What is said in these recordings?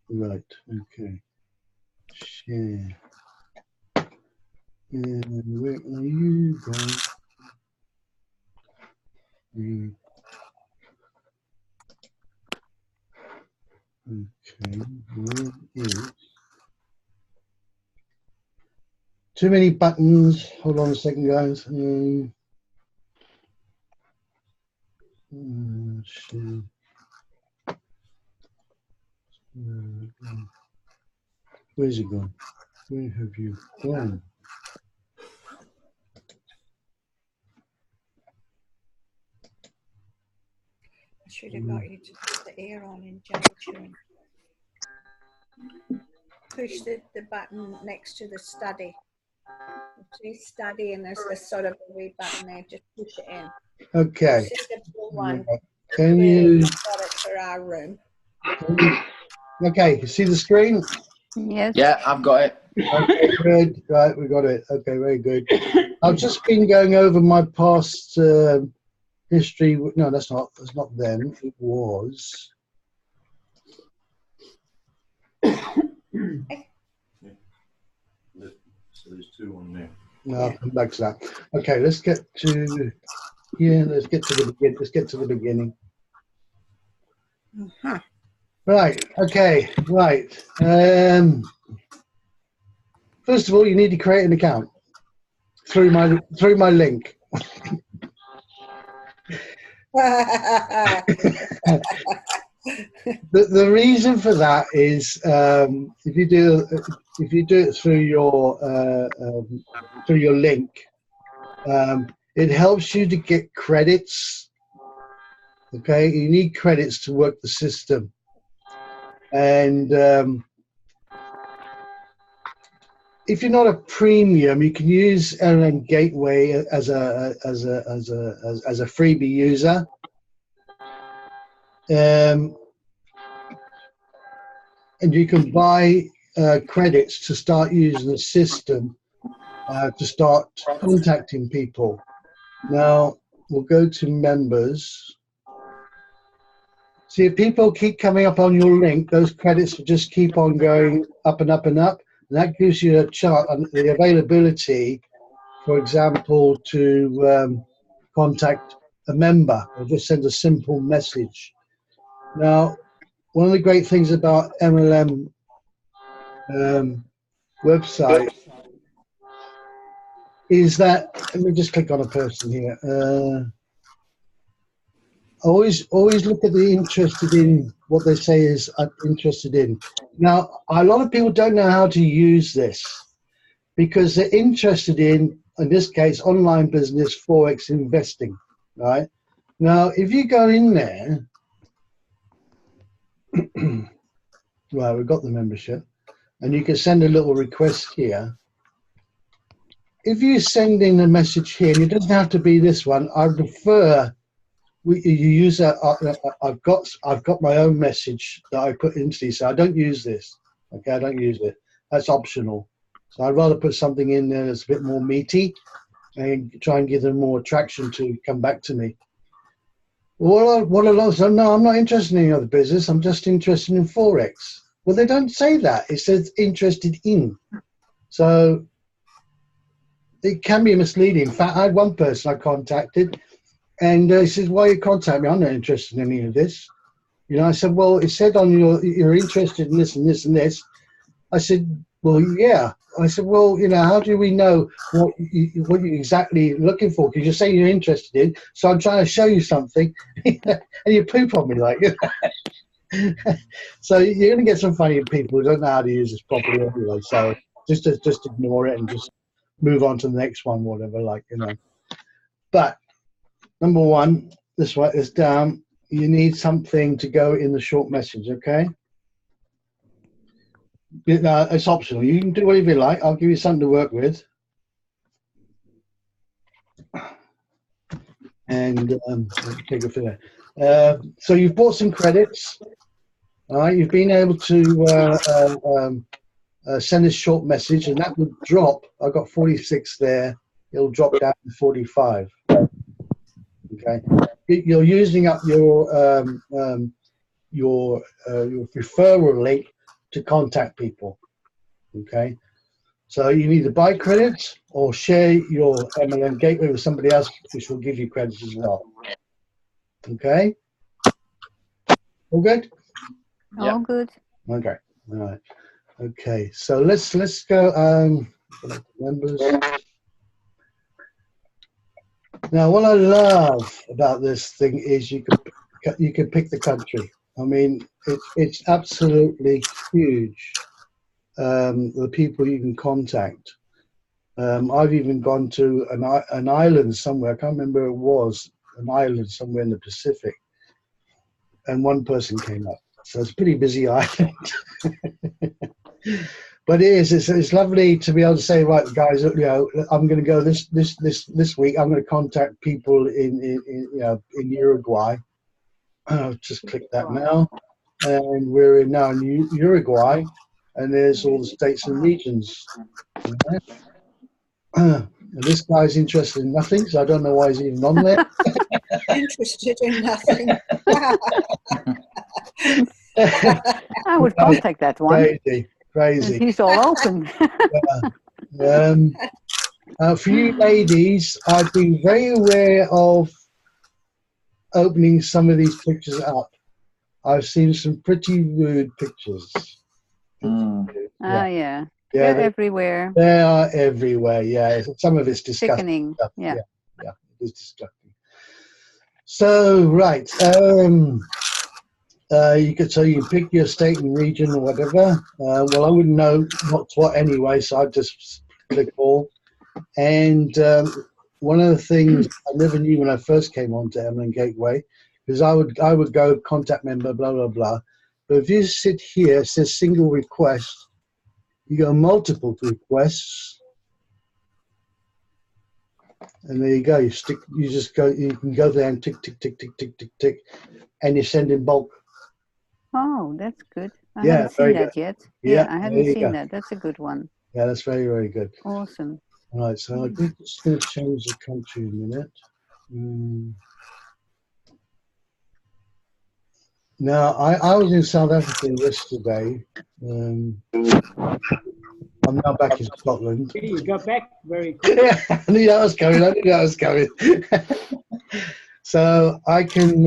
Right, okay. Share. And where are you going? Okay, where is... Too many buttons. Hold on a second, guys. Share. Where's it gone? Where have you gone? I should have got you to put the air on in Tune. Push the button next to the study. See study, and there's this sort of a wee button there. Just push it in. Okay. The blue one. Can you? Got it for our room. Okay, you see the screen? Yes. Yeah, I've got it. Okay, good. Right, we got it. Okay, very good. I've just been going over my past history. No, that's not them. It was. So there's two on there. No, I'll come back to that. Okay, let's get to let's get to the beginning. Let's get to the beginning. Right. Okay. Right. First of all, you need to create an account through my link. The reason for that is if you do it through your link, it helps you to get credits. Okay, you need credits to work the system, and if you're not a premium, you can use LLM Gateway as a freebie user. And you can buy credits to start using the system to start contacting people. Now we'll go to members. See, if people keep coming up on your link, those credits will just keep on going up and up and up. And that gives you a chart on the availability, for example, to contact a member or just send a simple message. Now, one of the great things about MLM website is that, let me just click on a person here. Always look at the interested in, what they say is interested in. Now, a lot of people don't know how to use this because they're interested in this case, online business, Forex investing, right? Now, if you go in there, well, we've got the membership, and you can send a little request here. If you send in a message here, and it doesn't have to be this one, I prefer you use that. I've got my own message that I put into these, so I don't use this. Okay, I don't use it. That's optional. So I'd rather put something in there that's a bit more meaty and try and give them more attraction to come back to me. What a lot of them, no, I'm not interested in any other business. I'm just interested in Forex. Well, they don't say that. It says interested in. So it can be misleading. In fact, I had one person I contacted, and he says, "Why you contact me? I'm not interested in any of this." You know, I said, "Well, it said on you're interested in this and this and this." I said, "Well, yeah." I said, "Well, you know, how do we know what you're exactly looking for? Because you're saying you're interested in, so I'm trying to show you something, and you poop on me like." So you're going to get some funny people who don't know how to use this properly anyway. So just ignore it and just move on to the next one, whatever, like, you know. But number one, let's write this down. You need something to go in the short message, okay? It's optional. You can do whatever you like. I'll give you something to work with. And take it from there. So you've bought some credits. All right, you've been able to send a short message, and that would drop. I've got 46 there. It'll drop down to 45. Okay, you're using up your your referral link to contact people. Okay, so you need to buy credits or share your MLM gateway with somebody else, which will give you credits as well. Okay, all good? All good. Okay, all right. Okay, so let's go. Members. Now, what I love about this thing is you can pick the country. I mean, it's absolutely huge. The people you can contact. I've even gone to an island somewhere. I can't remember where it was. An island somewhere in the Pacific, and one person came up. So it's a pretty busy island. But it's lovely to be able to say, right, guys, you know, I'm going to go this week. I'm going to contact people in Uruguay. Just click that now, and we're now in Uruguay, and there's all the states and regions. And this guy's interested in nothing, so I don't know why he's even on there. Interested in nothing. I would contact that one. Crazy. He's all open. For you ladies, I've been very aware of opening some of these pictures up. I've seen some pretty rude pictures. Yeah. They're everywhere. They are everywhere. Yeah, some of it's disgusting. Sickening. Yeah, it is disgusting. So right, you can pick your state and region or whatever. Well, I wouldn't know what anyway, so I'd just click all. And one of the things I never knew when I first came onto MLM Gateway, because I would go contact member, blah blah blah. But if you sit here, it says single request. You go multiple requests, and there you go. You can go there and tick tick tick tick tick tick tick, and you send in bulk. Oh, that's good. I haven't seen that yet. Yeah, I haven't seen that. That's a good one. Yeah, that's very, very good. Awesome. All right, so I'm just going to change the country in a minute. Now, I was in South Africa yesterday. I'm now back in Scotland. You got back very quick. Yeah, I knew that was coming. So I can,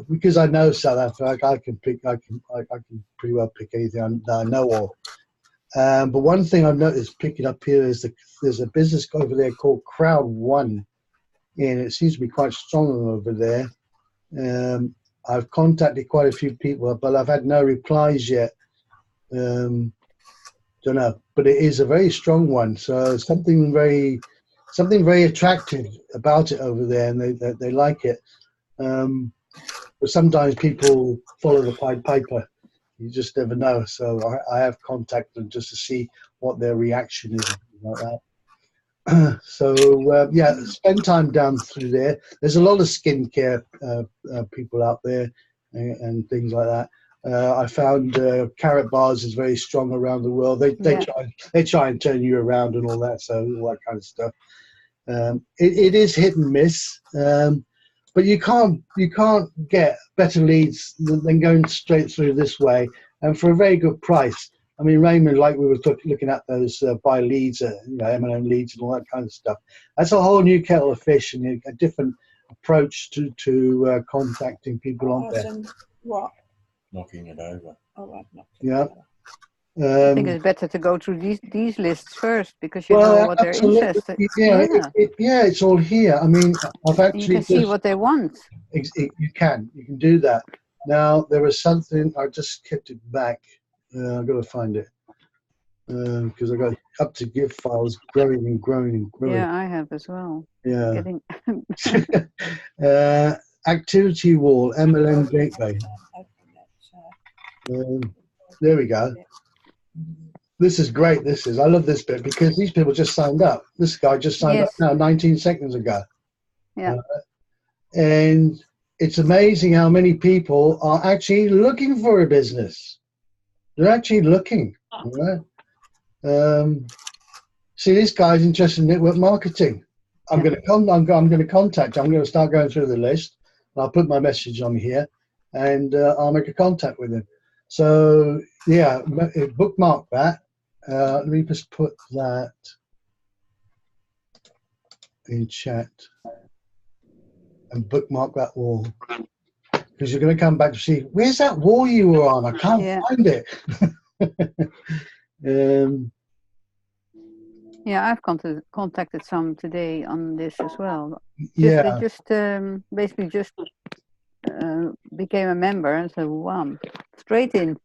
because I know South Africa, I can pretty well pick anything that I know of. But one thing I've noticed picking up here is there's a business over there called Crowd One, and it seems to be quite strong over there. I've contacted quite a few people, but I've had no replies yet. Don't know, but it is a very strong one. So something very attractive about it over there, and they like it. But sometimes people follow the Pied Piper. You just never know. So I have contacted them just to see what their reaction is, like that. So yeah, spend time down through there. There's a lot of skincare people out there and things like that. I found Carrot Bars is very strong around the world. They try and turn you around and all that, so all that kind of stuff. It is hit and miss, but you can't get better leads than going straight through this way, and for a very good price. I mean, Raymond, like we were looking at those buy leads, M&M leads and all that kind of stuff. That's a whole new kettle of fish and a different approach to contacting people on there. What? Knocking it over. Oh, I've knocked it Yeah. over. I think it's better to go through these lists first because you know what they're interested in. Yeah, it's all here. I mean, I've actually you can see what they want. You can do that. Now there was something I just kept it back. I've got to find it because I got up to give files growing and growing and growing. Yeah, I have as well. Yeah. Activity wall, MLM gateway. There we go. This is great. I love this bit because these people just signed up. This guy just signed up now 19 seconds ago. Yeah. And it's amazing how many people are actually looking for a business. They're actually looking. Right? See, this guy's interested in network marketing. I'm going to contact. I'm going to start going through the list. I'll put my message on here, and I'll make a contact with him. So yeah, bookmark that. Let me just put that in chat and bookmark that wall, because you're going to come back to see, where's that wall you were on? I can't find it. Yeah, I've contacted some today on this as well. Yeah. They just basically just became a member and said, wow, straight in.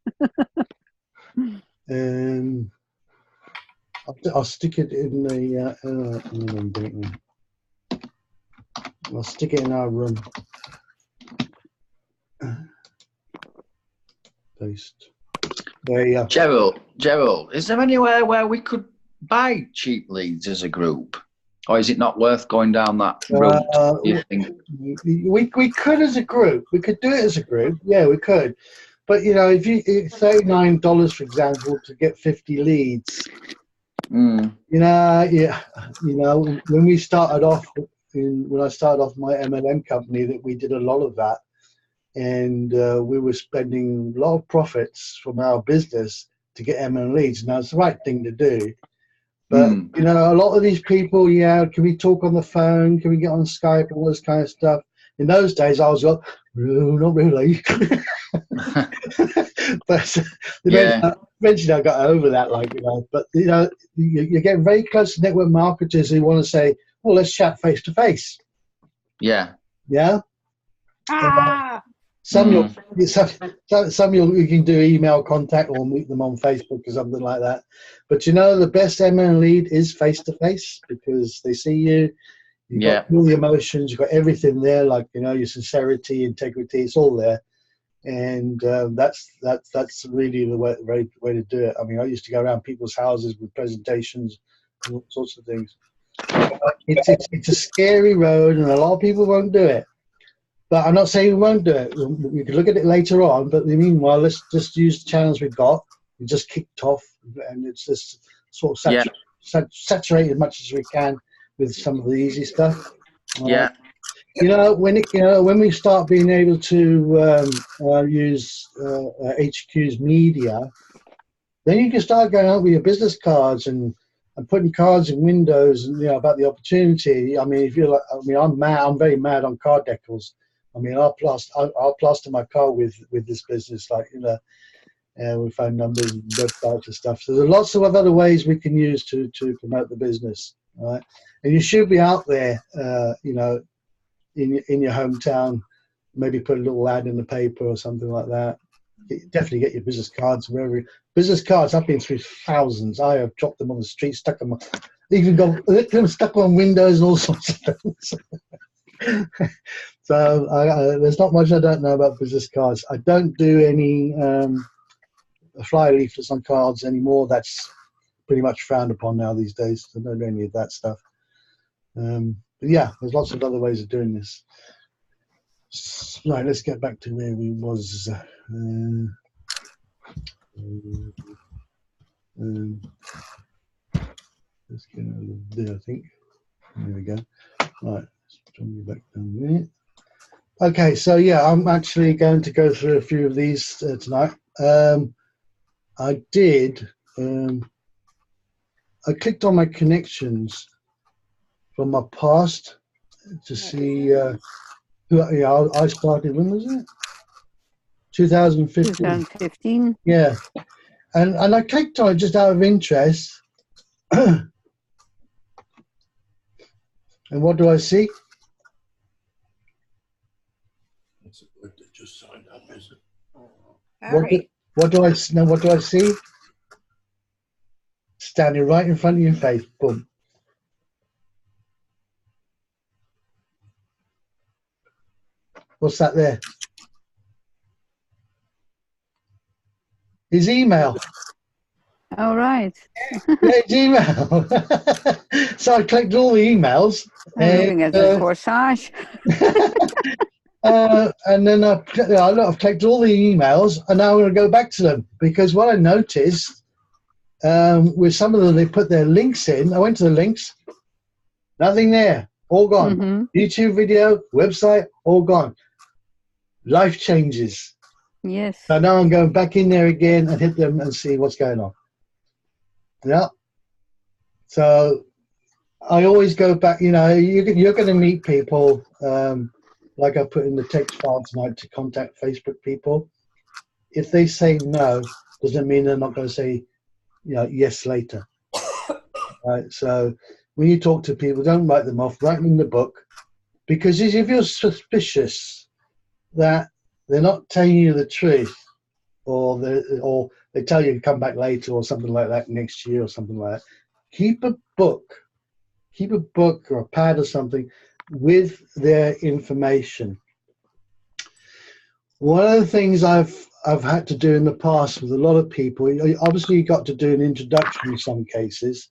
I'll stick it in the I'll stick it in our room. Paste. There you go. Gerald, is there anywhere where we could buy cheap leads as a group, or is it not worth going down that route? Do you think? We could as a group. We could do it as a group. Yeah, we could. But you know, if $39, for example, to get 50 leads, you know, when we started off when I started off my MLM company, that we did a lot of that, and we were spending a lot of profits from our business to get MLM leads. Now it's the right thing to do. But, you know, a lot of these people, can we talk on the phone? Can we get on Skype? All this kind of stuff. In those days, I was like, no, not really. But eventually I got over that, like, you know. But, you know, you get very close to network marketers who want to say, well, let's chat face to face. Yeah. Yeah? Some you can do email contact or meet them on Facebook or something like that. But you know, the best MLM lead is face to face, because they see you. You've got all the emotions. You've got everything there, like, you know, your sincerity, integrity. It's all there, and that's really the way to do it. I mean, I used to go around people's houses with presentations and all sorts of things. It's a scary road, and a lot of people won't do it. But I'm not saying we won't do it. We could look at it later on. But meanwhile, let's just use the channels we've got. We just kicked off, and it's just sort of saturate as much as we can with some of the easy stuff. You know, when we start being able to use HQ's media, then you can start going out with your business cards and putting cards in windows, and you know, about the opportunity. I mean, if you're like, I mean, I'm very mad on card decals. I mean, I'll plaster my car with this business, like, you know, with phone numbers and websites and stuff. So there's lots of other ways we can use to promote the business, right? And you should be out there, you know, in your hometown. Maybe put a little ad in the paper or something like that. Definitely get your business cards wherever. Business cards, I've been through thousands. I have dropped them on the street, stuck them, even got them stuck on windows and all sorts of things. So there's not much I don't know about business cards. I don't do any flyer leaflets on cards anymore. That's pretty much frowned upon now these days. I don't do any of that stuff. But yeah, there's lots of other ways of doing this. Right, let's get back to where we was. Let's get out of there, I think. There we go. Right, let's jump you back down there. Okay, so yeah, I'm actually going to go through a few of these tonight. I did. I clicked on my connections from my past to see who. Yeah, I started. When was it? 2015. 2015. Yeah, and I clicked on it just out of interest. And what do I see? It's a word that just signed up, is it? What do I see? Standing right in front of your face. Boom. What's that there? His email. Oh, right. Yeah, his email. So I clicked all the emails. I'm looking at the corsage. And then I've clicked all the emails, and now I'm going to go back to them, because what I noticed with some of them, they put their links in. I went to the links, nothing there, all gone. YouTube video, website, all gone. life changes. Yes. So now I'm going back in there again and hit them and see what's going on. Yeah. So I always go back, you know, you're going to meet people, like I put in the text file tonight, to contact Facebook people. If they say no, doesn't mean they're not going to say, you know, yes later. Right. So when you talk to people, don't write them off, write them in the book, because if you're suspicious that they're not telling you the truth, or they tell you to come back later or something like that next year or something like that, keep a book or a pad or something with their information. One of the things I've had to do in the past with a lot of people, obviously you got to do an introduction in some cases.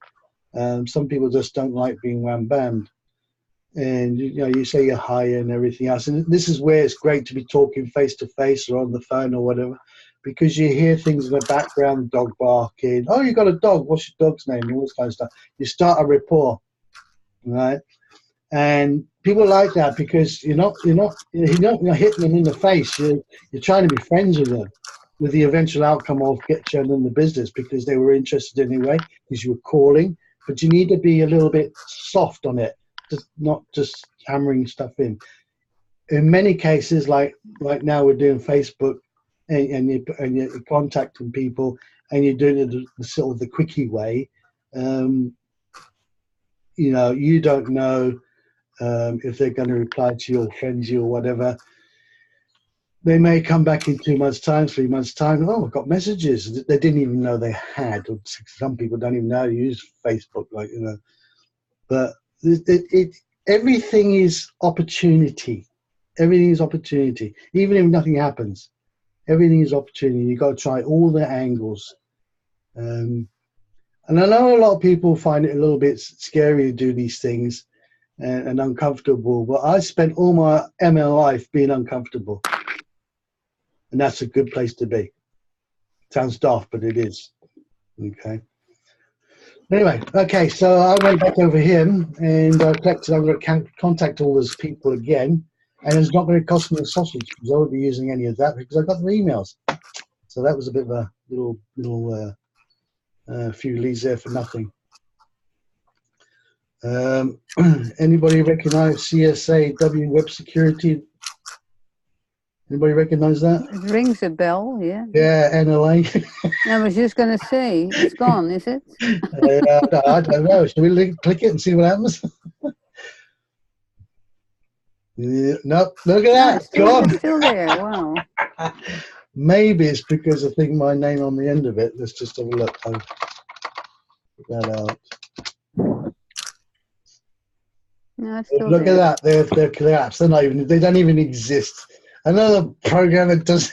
Some people just don't like being wham-bammed. And you know, you say you're hi and everything else. And this is where it's great to be talking face to face or on the phone or whatever, because you hear things in the background, dog barking. Oh, you got a dog. What's your dog's name? All this kind of stuff. You start a rapport, right? And people like that because you're not hitting them in the face. You're trying to be friends with them, with the eventual outcome of get you in the business because they were interested anyway, because you were calling. But you need to be a little bit soft on it, not just hammering stuff in. In many cases, like now we're doing Facebook, and you're contacting people, and you're doing it the sort of the quickie way. You know, you don't know if they're going to reply to you or friend you or whatever. They may come back in 2 months' time, 3 months' time. Oh, I've got messages they didn't even know they had. Some people don't even know how to use Facebook, like, you know. But everything is opportunity. Everything is opportunity. Even if nothing happens, everything is opportunity. You've got to try all the angles. And I know a lot of people find it a little bit scary to do these things and uncomfortable, but I spent all my ML life being uncomfortable. And that's a good place to be. Sounds daft, but it is. Okay. Anyway, okay, so I went back over him and I collected, I'm going to contact all those people again, and it's not going to cost me a sausage because I won't be using any of that because I got their emails. So that was a bit of a little few leads there for nothing. Anybody recognize CSAW web security? Anybody recognize that? It rings a bell, yeah. Yeah, NLA. I was just going to say, it's gone, is it? No, I don't know. Should we click it and see what happens? Yeah, no, look at that. It's gone. It's still there. Wow. Maybe it's because I think my name on the end of it. Let's just have a look. I'll put that out. No, it's still look there. at that. They're collapsed. They're not even. They don't even exist. Another program that does.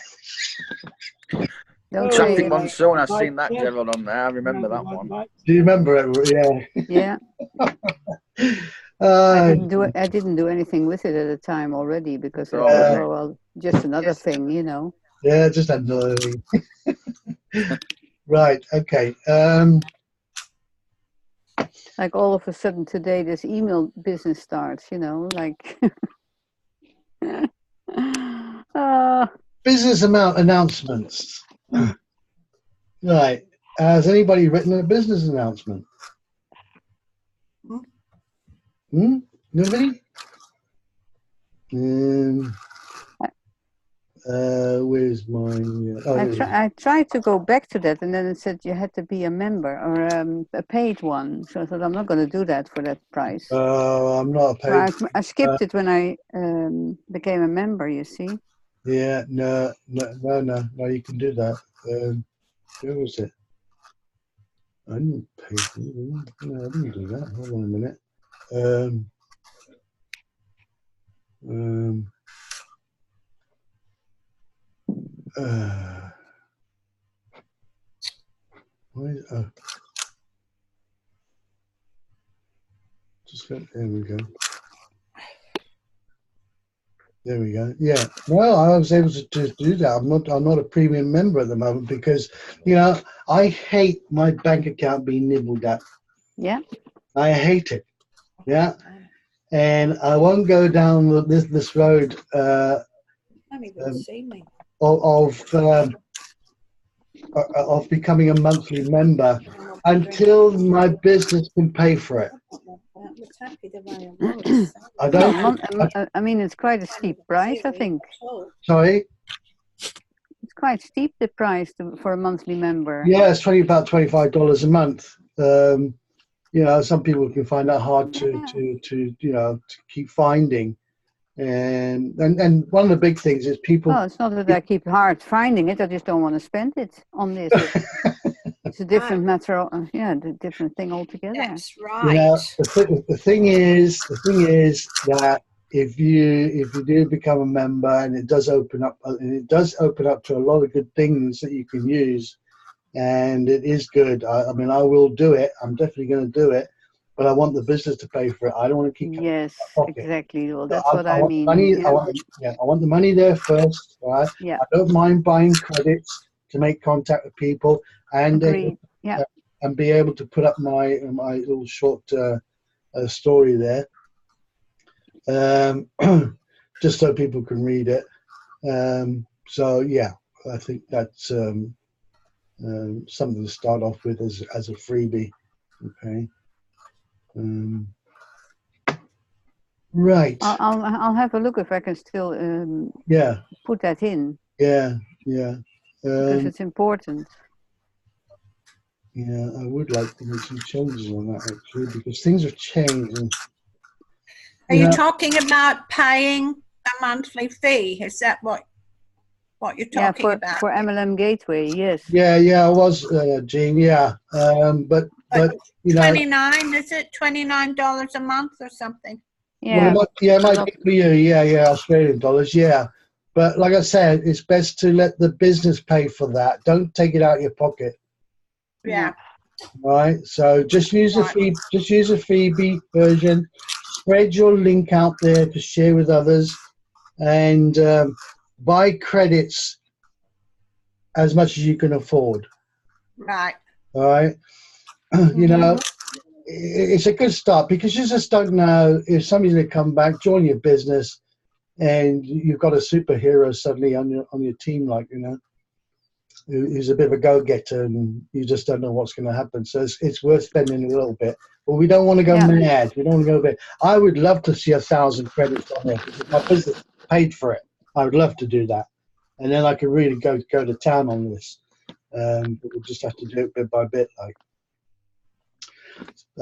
Traffic Monsoon, I've seen that Gerald on there. I remember that one. Do you remember it? Yeah. I didn't do anything with it at the time already because I thought, oh, well, just another thing, you know. Yeah, just another thing. Right. Okay. Like all of a sudden today, this email business starts, you know, like. Business announcements. Right. Has anybody written a business announcement? Nobody? Where's mine? I tried to go back to that, and then it said you had to be a member or a paid one. So I thought I'm not going to do that for that price. I'm not a paid. So I skipped it when I became a member. You see? Yeah, no, you can do that. Where was it? I didn't pay for it. No, I didn't do that. Hold on a minute. There we go. There we go. Yeah. Well, I was able to do that. I'm not a premium member at the moment because, you know, I hate my bank account being nibbled at. Yeah. I hate it. Yeah. And I won't go down this road Can't even see me. Of becoming a monthly member until my business can pay for it. That was happy the way I was. I No, don't. I mean, it's quite a steep price, I think. Sorry. It's quite steep, the price for a monthly member. Yeah, it's about $25 a month. You know, some people can find that hard to keep finding. And one of the big things is people. Oh, it's not that I keep hard finding it. I just don't want to spend it on this. It's a different matter. Yeah, the different thing altogether. That's right. You know, the thing is that if you do become a member, and it does open up to a lot of good things that you can use, and it is good. I mean, I will do it. I'm definitely going to do it, but I want the business to pay for it. I don't want to keep. Yes, exactly. Well, that's So what I mean. I want the money there first, right? Yeah. I don't mind buying credits to make contact with people, and Agreed. Yeah. And be able to put up my little short story there, just so people can read it. So yeah, I think that's something to start off with as a freebie. Okay. Right. I'll have a look if I can still put that in. Yeah. Because it's important. Yeah, I would like to make some changes on that actually, because things have changed. And, Are you talking about paying a monthly fee? Is that what you're talking about? For MLM Gateway, yes. Yeah, I was, Jean. Yeah, but you know, 29, is it $29 a month or something? Yeah. Well, it might be for you. Yeah, Australian dollars. Yeah, but like I said, it's best to let the business pay for that. Don't take it out of your pocket. Yeah. Right. So just use a freebie version. Spread your link out there to share with others, and buy credits as much as you can afford. Right. All right. You know, it's a good start, because you just don't know if somebody's going to come back, join your business, and you've got a superhero suddenly on your team, like, you know, who's a bit of a go-getter, and you just don't know what's going to happen. So it's worth spending a little bit, but we don't want to go mad. We don't want to go bad. I would love to see 1,000 credits on there, because my business paid for it. I would love to do that, and then I could really go to town on this. But we'll just have to do it bit by bit, like.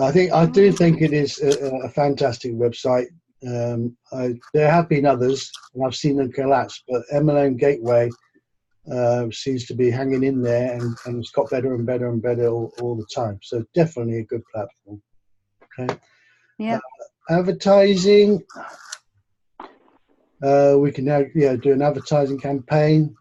I do think it is a fantastic website. There have been others, and I've seen them collapse, but MLM Gateway seems to be hanging in there, and it's got better and better and better all the time. So definitely a good platform. Okay. Yeah. Advertising. We can now do an advertising campaign.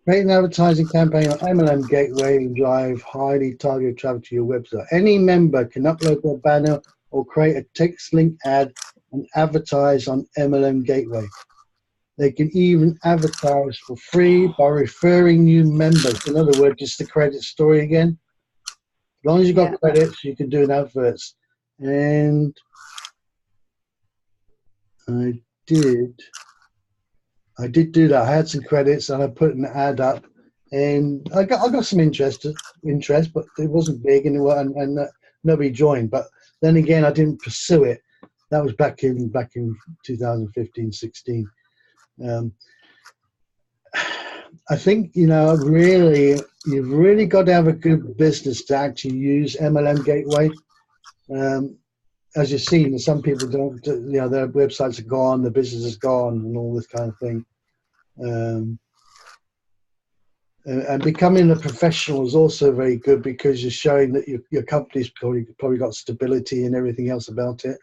Create an advertising campaign on MLM Gateway and drive highly targeted traffic to your website. Any member can upload their banner or create a text link ad and advertise on MLM Gateway. They can even advertise for free by referring new members. In other words, just the credit story again. As long as you've got credits, you can do an adverts. And I did do that. I had some credits, and I put an ad up, and I got some interest, but it wasn't big, and nobody joined. But then again, I didn't pursue it. That was back in 2015-16. I think, you know, you've really got to have a good business to actually use MLM Gateway. As you've seen, some people don't, you know, their websites are gone, their business is gone, and all this kind of thing. And becoming a professional is also very good, because you're showing that your company's probably got stability and everything else about it.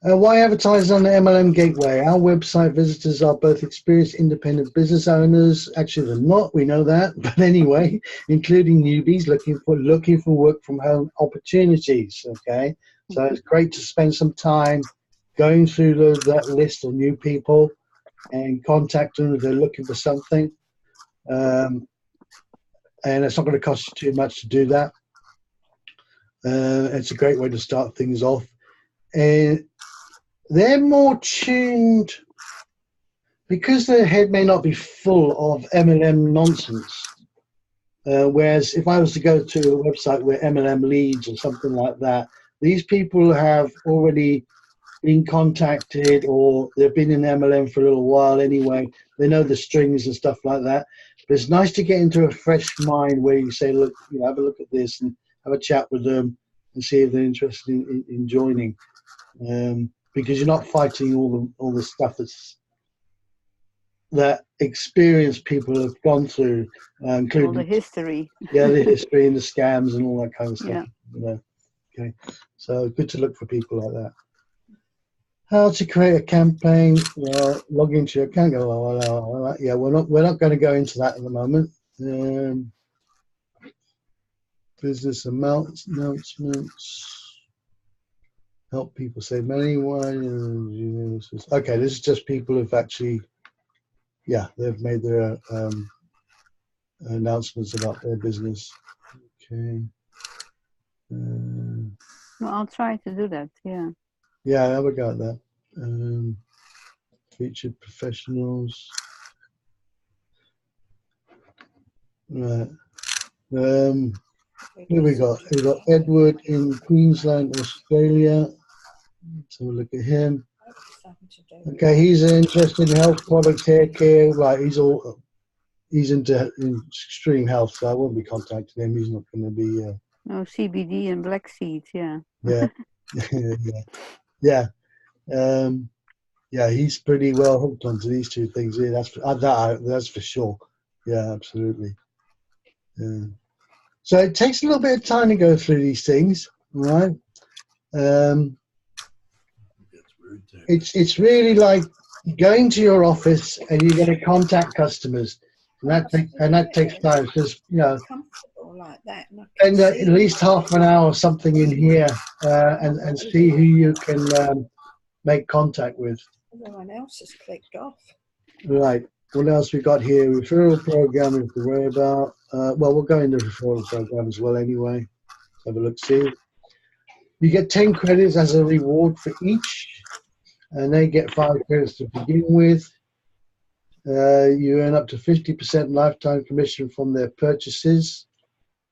Why advertise on the MLM Gateway? Our website visitors are both experienced independent business owners. Actually, they're not. We know that. But anyway, including newbies looking for work from home opportunities. Okay, so it's great to spend some time going through that list of new people and contact them if they're looking for something. And it's not going to cost you too much to do that. It's a great way to start things off. And they're more tuned because their head may not be full of MLM nonsense. Whereas if I was to go to a website where MLM leads or something like that, these people have already been contacted or they've been in MLM for a little while anyway. They know the strings and stuff like that. But it's nice to get into a fresh mind where you say, look, you know, have a look at this and have a chat with them and see if they're interested in joining. Because you're not fighting all the stuff that experienced people have gone through, including All the history. yeah, the history and the scams and all that kind of stuff. Yeah. You know. Okay, so good to look for people like that. How to create a campaign? Well, log into your account. Yeah, we're not going to go into that at the moment. Business announcements. Help people save money. Why? Okay, this is just people who've actually, yeah, they've made their announcements about their business. Okay. Well, I'll try to do that. Yeah. Yeah, I have a go at that. Featured professionals. Right. Here we got Edward in Queensland, Australia. Let's have a look at him. Okay, he's interested in health products, hair care. Right, he's into extreme health, so I won't be contacting him. He's not going to be. No, CBD and black seeds. Yeah. Yeah, yeah, yeah. He's pretty well hooked onto these two things here. That's for sure. Yeah, absolutely. Yeah. So it takes a little bit of time to go through these things, right? It's really like going to your office and you're going to contact customers, and that takes time. Because you know, Comfortable like that. And I spend can at see least half an hour or something in here and see who you can make contact with. everyone else has clicked off. Right. What else we got here? Referral program we have to worry about. Well, we'll go into the referral program as well anyway. Let's have a look. See, you get 10 credits as a reward for each, and they get 5 credits to begin with. You earn up to 50% lifetime commission from their purchases.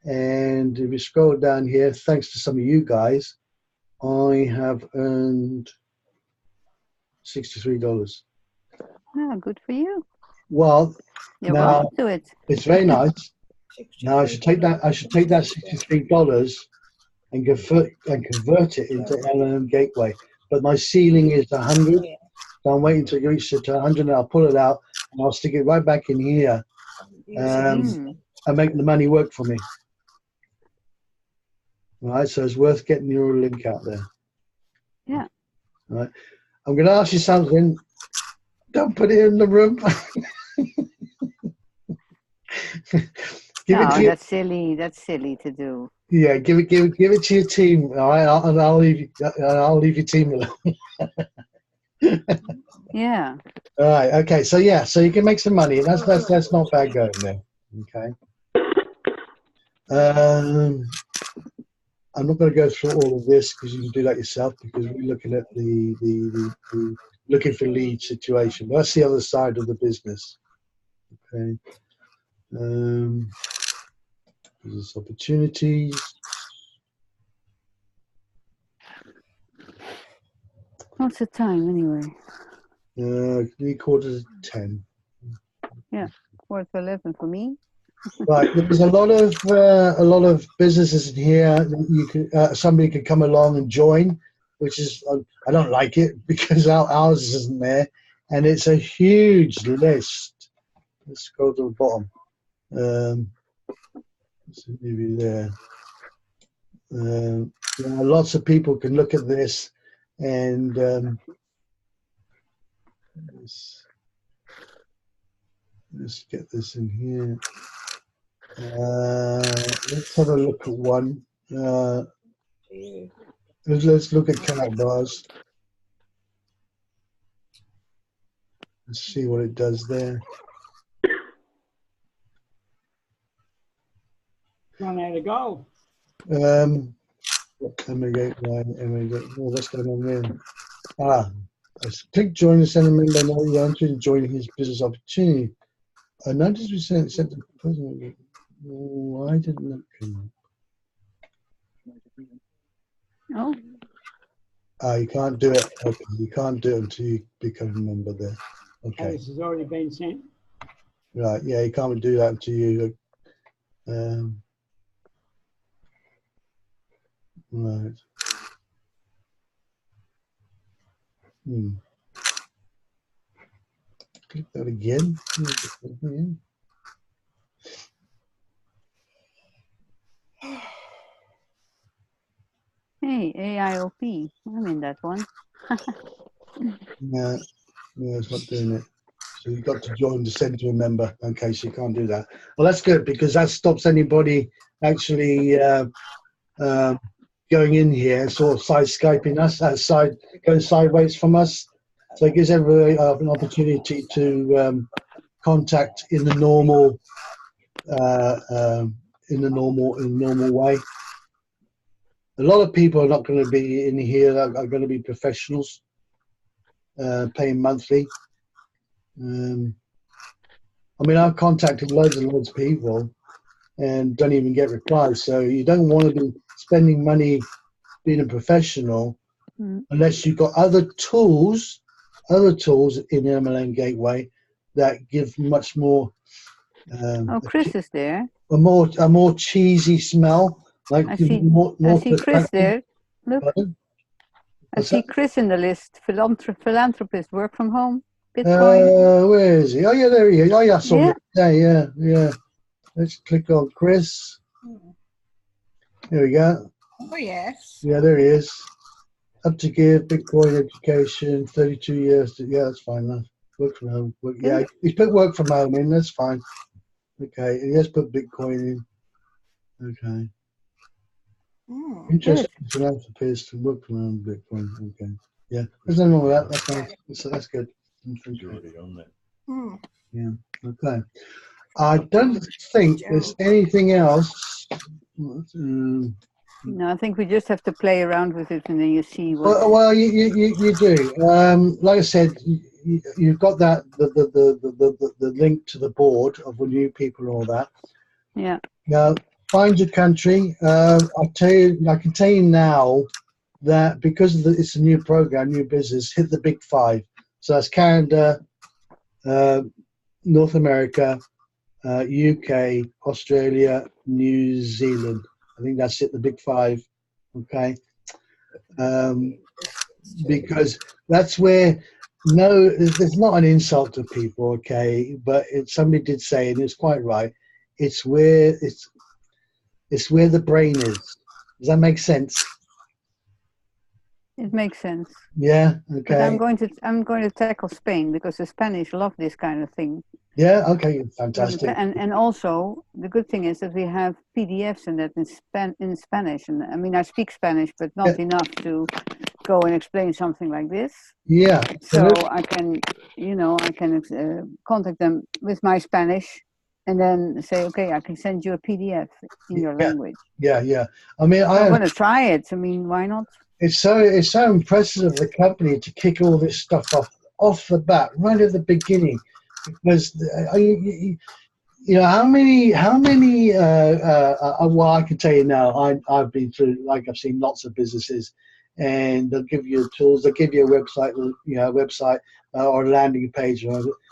And if you scroll down here, thanks to some of you guys, I have earned $63. Ah, good for you. Well, You're now welcome to it. it's very nice. Now I should take that $63 and convert it into LLM Gateway. But my ceiling is 100. So I'm waiting to reach it to 100, and I'll pull it out and I'll stick it right back in here and make the money work for me. All right, so it's worth getting your link out there. Yeah. All right, I'm going to ask you something. Don't put it in the room. That's silly. That's silly to do. Yeah, give it to your team. All right, I'll leave your team alone. Yeah. All right. Okay. So yeah. So you can make some money. That's not bad going there. Okay. I'm not going to go through all of this because you can do that yourself, because we're looking at the looking for lead situation. But that's the other side of the business. Okay. Business opportunities. What's the time anyway? 9:45. Yeah, 4:11 for me. Right, there's a lot of businesses in here that you can somebody could come along and join, which is I don't like it because ours isn't there, and it's a huge list. Let's go to the bottom. Maybe there. Yeah, lots of people can look at this, and let's get this in here. Let's have a look at one. Let's look at cat bars. Let's see what it does there. Run out of go. Oh, what's going on there? Click join the sender member. Now you're interested in joining his business opportunity. I noticed we sent the person. Why didn't that come Oh, up? You can't do it. Okay, you can't do it until you become a member there. Okay, This has already been sent. right. Yeah, you can't do that until you. Right. Click that again. hey, AIOP. I'm in that one. No, it's not doing it. So you've got to join to send to a member. Okay, so you can't do that. Well, that's good because that stops anybody actually going in here, sort of side Skyping us, going sideways from us. So it gives everybody an opportunity to contact in the normal, normal way. A lot of people are not going to be in here. Are going to be professionals, paying monthly. I mean, I've contacted loads and loads of people and don't even get replies. So you don't want to be spending money being a professional unless you've got other tools in MLM Gateway that give much more. Oh, Chris is there. A more cheesy smell. Like I see. more I see Chris there. Look, I see that? Chris in the list. Philanthropist, work from home, Bitcoin. Where is he? Oh yeah, there he is. Oh yeah, I saw him. Yeah. Yeah. Let's click on Chris. There we go. Oh, yes. Yeah, there he is. Up to give, Bitcoin education, 32 years. Yeah, that's fine. Work from home. Yeah, he's put work from home in. That's fine. Okay, he has put Bitcoin in. Okay. Interesting philanthropist and work from home, Bitcoin. Okay. Yeah, there's nothing wrong with that. That's nice. So that's good. Already on there. Yeah. Okay. I don't think there's anything else. No, I think we just have to play around with it, and then you see what. Well, you do. Like I said, you've got that the link to the board of the new people and all that. Yeah. Now, find your country. I can tell you now that because it's a new program, new business, hit the big five. So that's Canada, North America, UK, Australia, New Zealand. I think that's it, the big five. Okay. Because that's where there's not an insult to people, okay, but somebody did say, and it's quite right, it's where the brain is. Does that make sense? It makes sense. Yeah. Okay. But I'm going to tackle Spain because the Spanish love this kind of thing. Yeah. Okay. Fantastic. And also the good thing is that we have PDFs and that in Spanish. And I mean, I speak Spanish, but not enough to go and explain something like this. Yeah. So I can contact them with my Spanish, and then say, okay, I can send you a PDF in your language. Yeah. I mean, I want to try it. I mean, why not? It's so impressive of the company to kick all this stuff off the bat, right at the beginning, because how many well, I can tell you now, I've been through, like, I've seen lots of businesses, and they'll give you tools, they'll give you a website, or a landing page,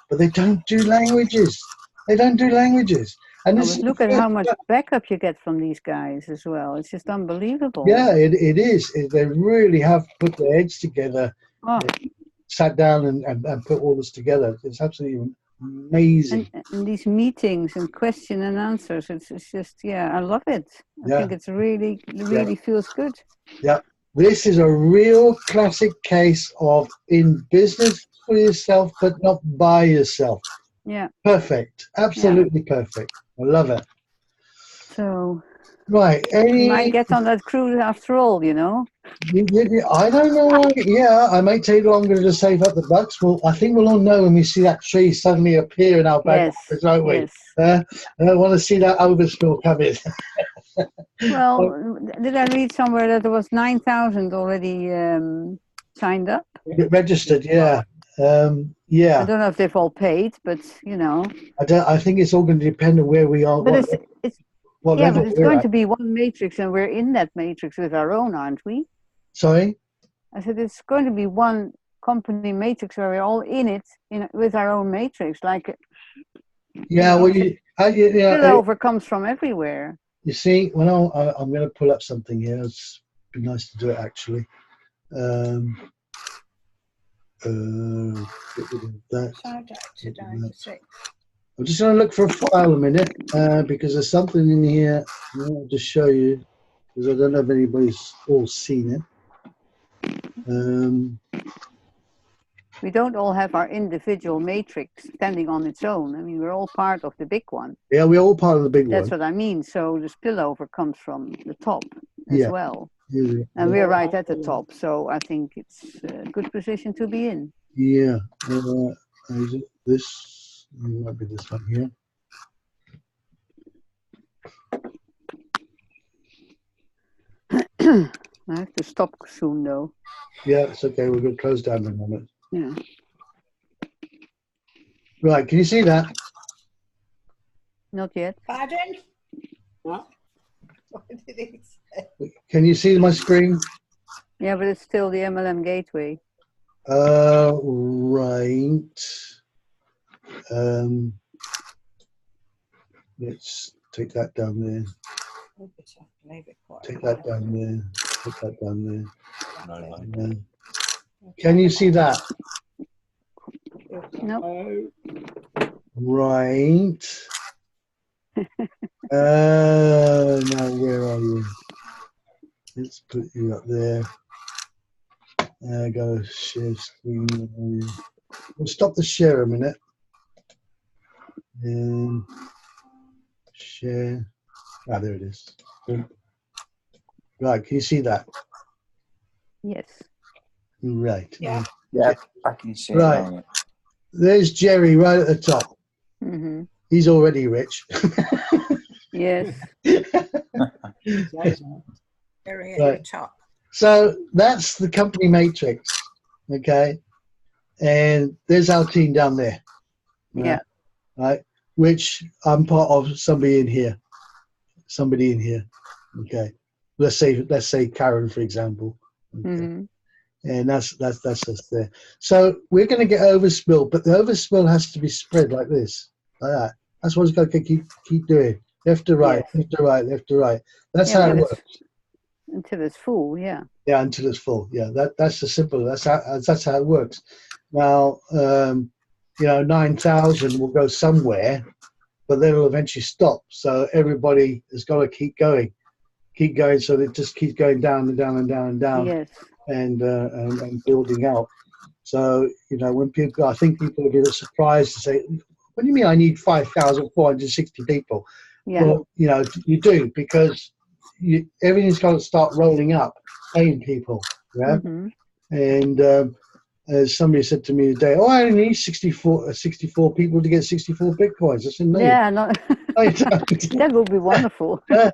but they don't do languages. And look at how much backup you get from these guys as well. It's just unbelievable. Yeah, it is. They really have put their heads together, sat down and put all this together. It's absolutely amazing. And these meetings and question and answers, it's just, I love it. I think it's really feels good. Yeah. This is a real classic case of in business for yourself, but not by yourself. Yeah. Perfect. Absolutely perfect. I love it. So. Right. You might get on that cruise after all, I don't know. Yeah, I might take longer to save up the bucks. Well, I think we'll all know when we see that tree suddenly appear in our back office, don't we? Yes. I don't want to see that overspill coming. Well, did I read somewhere that there was 9,000 already signed up? Registered, yeah. I Yeah. don't know if they've all paid, but you know. I think it's all going to depend on where we are. But What yeah, level but it's we're going at. to be one matrix, and we're in that matrix with our own, aren't we? Sorry? I said it's going to be one company matrix where we're all in it with our own matrix. Like Yeah, well, spillover comes from everywhere. you see, when I'm going to pull up something here. It's be nice to do it actually. Get rid of that. I'm just going to look for a file a minute because there's something in here I want to show you because I don't know if anybody's all seen it. We don't all have our individual matrix standing on its own. I mean, we're all part of the big one. Yeah, we're all part of the big That's one. what I mean. So the spillover comes from the top as well. Yeah. And we're right at the top. So I think it's a good position to be in. Yeah. Is it this? It might be this one here. I have to stop soon, though. Yeah, it's okay. We're going to close down in a moment. Yeah. Right, can you see that? Not yet. Pardon? What did he say? Can you see my screen? Yeah, but it's still the MLM gateway. Right. Let's take that down there. Take that down there. Take that down there. Can you see that? No. Right. Now where are you? Let's put you up there. Go share screen. We'll stop the share a minute. And share. Ah, there it is. Right, can you see that? Yes. Right. Yeah. Yeah, I can see it. Right. Now. There's Jerry right at the top. Mm-hmm. He's already rich. Yes. Very at Right. the top. So that's the company matrix, okay? And there's our team down there. Right? Yeah. Right, which I'm part of. Somebody in here, okay? Let's say Karen, for example. Okay? Mm-hmm. And that's us there. So we're going to get overspill, but the overspill has to be spread like this, like that. That's what it's got to keep doing. Left to right, Yes. left to right, left to right. That's Yeah, how it but works. Until it's full, yeah. Yeah, until it's full. Yeah, that's the simple. That's how it works. Now, 9,000 will go somewhere, but then it'll eventually stop. So everybody has got to keep going, so that it just keeps going down and down and down and down. Yes. And building out. So when I think people are a bit surprised to say, "What do you mean I need 5,460 people?" Yeah. Well, you do, because everything's got to start rolling up, paying people. Yeah. Mm-hmm. And as somebody said to me today, "Oh, I only need 64 people to get 64 bitcoins." I said, "No, Yeah, no, you don't." that would be wonderful. Can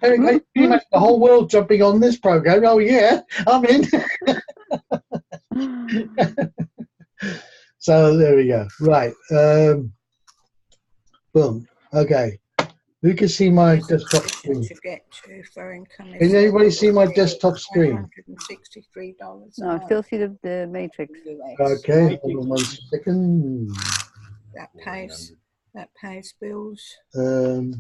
you imagine the whole world jumping on this program? Oh yeah, I'm in. So there we go. Right. Boom. Okay. Who can see my desktop screen? To get to for income. Can anybody see my desktop screen? $163. No, I still see the matrix. Okay. Hold on 1 second. That pays bills. Um,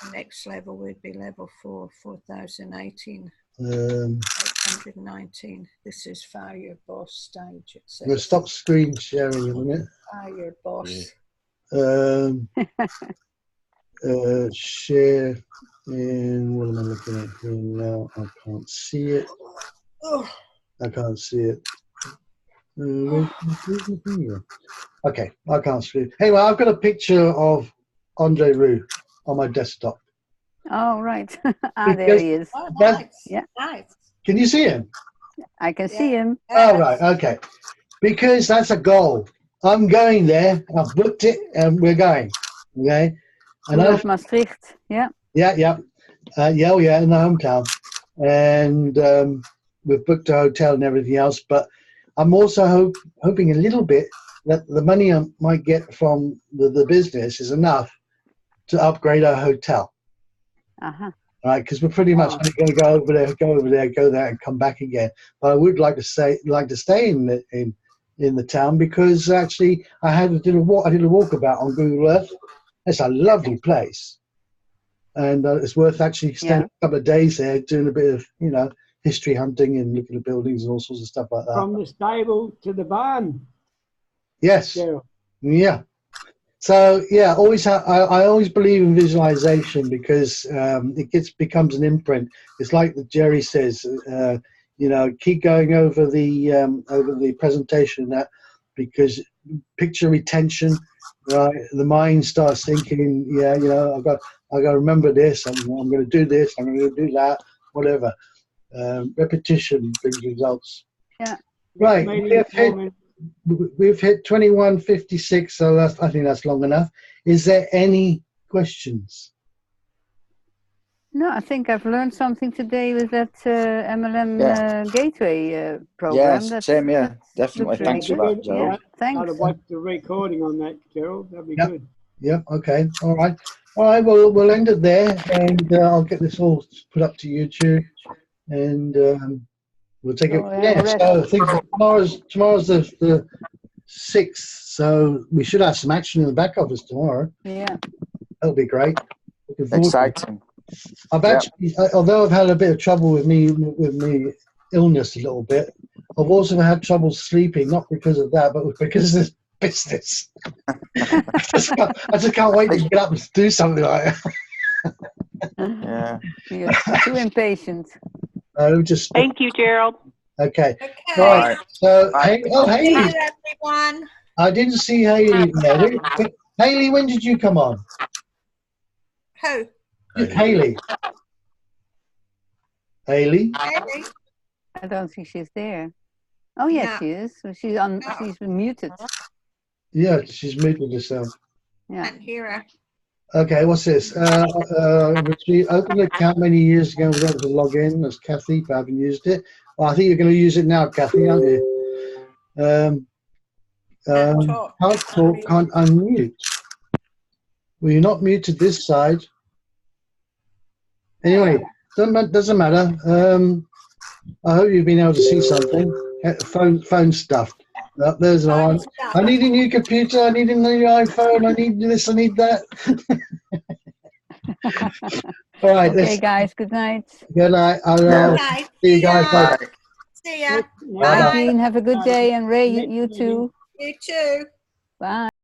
The next level would be level 4, 4,018. um, 819. This is Fire Boss stage. I'm going to stop screen sharing in a minute. Fire Boss. Share. And what am I looking at here now? I can't see it. I can't see it. Okay, I can't see it. Anyway, I've got a picture of Andre Roux on my desktop. Oh, right. There he is. Oh, That's- nice. Yeah. Nice. Can you see him? I can see him. Oh, right, okay. Because that's a goal. I'm going there. I've booked it, and we're going. Okay. And Rudolf Maastricht. Yeah. yeah. Yeah, oh yeah, in the hometown, and we've booked a hotel and everything else. But I'm also hoping a little bit that the money I might get from the business is enough to upgrade our hotel. Uh-huh. Right, because we're pretty much going to go over there, and come back again. But I would like to stay in the town, because actually I did a walkabout on Google Earth. It's a lovely place, and it's worth actually staying a couple of days there, doing a bit of history hunting and looking at buildings and all sorts of stuff like that. From the stable to the barn. Yes. Daryl. Yeah. So yeah, I always believe in visualization, because it becomes an imprint. It's like Jerry says, keep going over the presentation, because picture retention, right? The mind starts thinking, I've got to remember this. I'm going to do this. I'm going to do that. Whatever. Repetition brings results. Yeah. Right. We've hit 21:56, so I think that's long enough. Is there any questions? No, I think I've learned something today with that MLM gateway program. Yeah, same, yeah, definitely. Really Thanks for that, Gerald. Yeah, thanks. I'd have watched the recording on that, Gerald. That'd be good. Yep. Okay. All right. Well, we'll end it there, and I'll get this all put up to YouTube, and we'll take it. So I think tomorrow's the 6th, so we should have some action in the back office tomorrow. Yeah. That'll be great. Looking forward Exciting. I've actually, although I've had a bit of trouble with me illness a little bit, I've also had trouble sleeping, not because of that, but because of this business. I just can't wait to get up and do something like that. Yeah. You're too impatient. Thank you, Gerald. Okay. Okay. All right. So, Thank Haley. you, everyone. I didn't see Haley there. Haley, when did you come on? Who? Haley. Haley? Haley? I don't think she's there. Oh yes, No. she is. She's muted. Yeah, she's muted herself. Yeah. Can't hear her. Okay, what's this? She opened an account many years ago and was able to log in as Kathy, but I haven't used it. Well, I think you're going to use it now, Kathy, aren't you? Can't talk. Can't talk, can't unmute. Well, you're not muted this side. Anyway, doesn't matter. I hope you've been able to see something. Phone stuff. There's an one. I need a new computer. I need a new iPhone. I need this. I need that. All right. Okay, guys. Good night. Good night. Okay. See you guys later. See ya. Bye, Jean. Have a good day, and Ray, you too. You too. Bye.